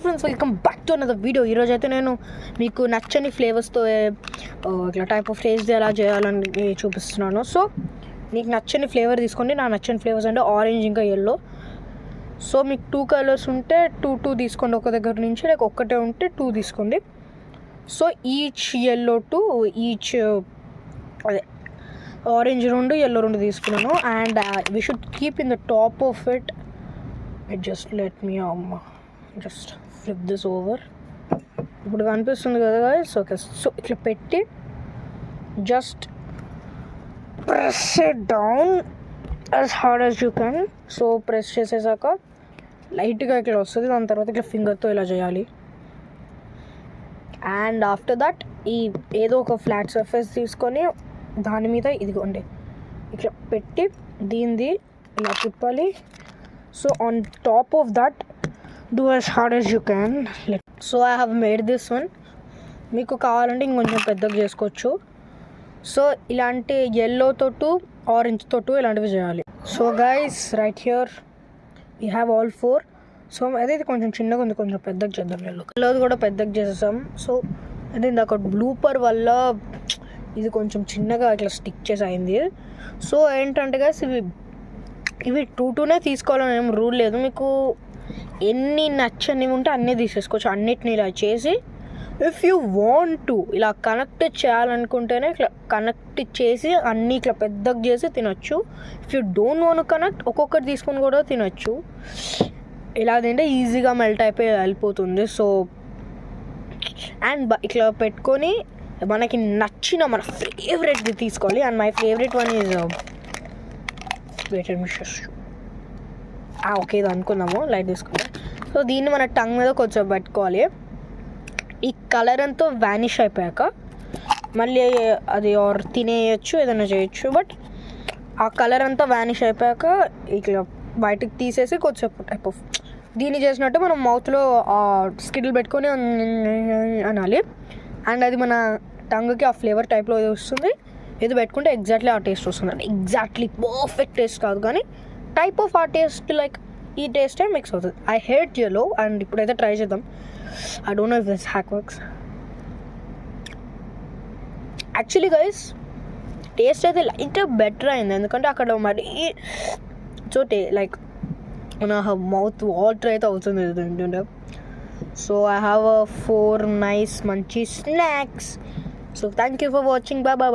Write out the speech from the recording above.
Friends, welcome back to another video. ఈరోజు అయితే నేను మీకు నచ్చని ఫ్లేవర్స్తో ఇట్లా టైప్ ఆఫ్ టేస్ట్ ఎలా చేయాలని చూపిస్తున్నాను. సో నీకు నచ్చని ఫ్లేవర్ తీసుకోండి. నా నచ్చని ఫ్లేవర్స్ అంటే ఆరెంజ్ ఇంకా ఎల్లో. సో మీకు 2 కలర్స్ ఉంటే టూ తీసుకోండి ఒక దగ్గర నుంచి, లేక ఒక్కటే ఉంటే 2 తీసుకోండి. So each yellow two each అదే ఆరెంజ్ 2, ఎల్లో 2 తీసుకున్నాను. And we should keep in the top of it. Just flip this over. ఇప్పుడు కనిపిస్తుంది కదా గైస్. ఓకే, సో ఇట్లా పెట్టి just press it down as hard as you can. So press చేసేసాక లైట్గా ఇట్లా వస్తుంది. దాని తర్వాత ఇట్లా ఫింగర్తో ఇలా చేయాలి. అండ్ ఆఫ్టర్ దట్ ఏదో ఒక ఫ్లాట్ సర్ఫేస్ తీసుకొని దాని మీద ఇదిగోండి ఇట్లా పెట్టి దీనిది ఇలా తిప్పాలి. So on top of that do as hard as you can. So I have made this one. మీకు కావాలంటే ఇంకొంచెం పెద్దగా చేసుకోవచ్చు. సో ఇలాంటి ఎల్లోతో 2, ఆరెంజ్తో 2 ఇలాంటివి చేయాలి. So guys right here we have all 4. So అదే కొంచెం చిన్నగా ఉంది, కొంచెం పెద్దగా చేద్దాం. ఎల్లోది కూడా పెద్దగా చేసేసాం. సో అదే ఇందాక బ్లూపర్ వల్ల ఇది కొంచెం చిన్నగా ఇట్లా స్టిక్ చేసి అయింది. సో ఏంటంటే గైస్ ఇవి 2 తీసుకోవాలని ఏం రూల్ లేదు. మీకు ఎన్ని నచ్చనివి ఉంటే అన్నీ తీసేసుకోవచ్చు. అన్నిటిని ఇలా చేసి ఇఫ్ యూ వాంట్ టు ఇలా కనెక్ట్ చేయాలనుకుంటేనే ఇట్లా కనెక్ట్ చేసి అన్నీ ఇట్లా పెద్దగా చేసి తినొచ్చు. If you don't want connect ఒక్కొక్కటి తీసుకొని కూడా తినొచ్చు. ఇలా తింటే ఈజీగా మెల్ట్ అయిపోయి వెళ్ళిపోతుంది. సో అండ్ ఇట్లా పెట్టుకొని మనకి నచ్చిన మన ఫేవరెట్ది తీసుకోవాలి. And my favourite one is okay, ఇది అనుకుందాము లైట్ తీసుకుందాం. సో దీన్ని మన టంగ్ మీద కొంచెం పెట్టుకోవాలి. ఈ కలర్ అంతా వ్యానిష్ అయిపోయాక మళ్ళీ అది తినేయచ్చు, ఏదైనా చేయొచ్చు. బట్ ఆ కలర్ అంతా వ్యానిష్ అయిపోయాక ఇట్లా బయటకు తీసేసి కొంచెం టైప్ ఆఫ్ దీన్ని చేసినట్టు మనం మౌత్లో స్కిడ్లు పెట్టుకొని అనాలి. అండ్ అది మన టంగ్కి ఆ ఫ్లేవర్ టైప్లో వస్తుంది. ఇది పెట్టుకుంటే ఎగ్జాక్ట్లీ ఆ టేస్ట్ వస్తుంది. ఎగ్జాక్ట్లీ పర్ఫెక్ట్ టేస్ట్ కాదు కానీ టైప్ ఆఫ్ ఆ టేస్ట్ లైక్ ఈ టేస్టే మిక్స్ అవుతుంది. I hate yellow. అండ్ ఇప్పుడైతే ట్రై చేద్దాం. I don't know if this hack works. Actually guys taste అయితే లైట్ బెటర్ అయింది, ఎందుకంటే అక్కడ మరి లైక్ నా మౌత్ వాటర్ అయితే అవుతుంది తింటుండే. సో ఐ హ్యావ్ 4 నైస్ మంచి snacks. So thank you for watching. Bye bye.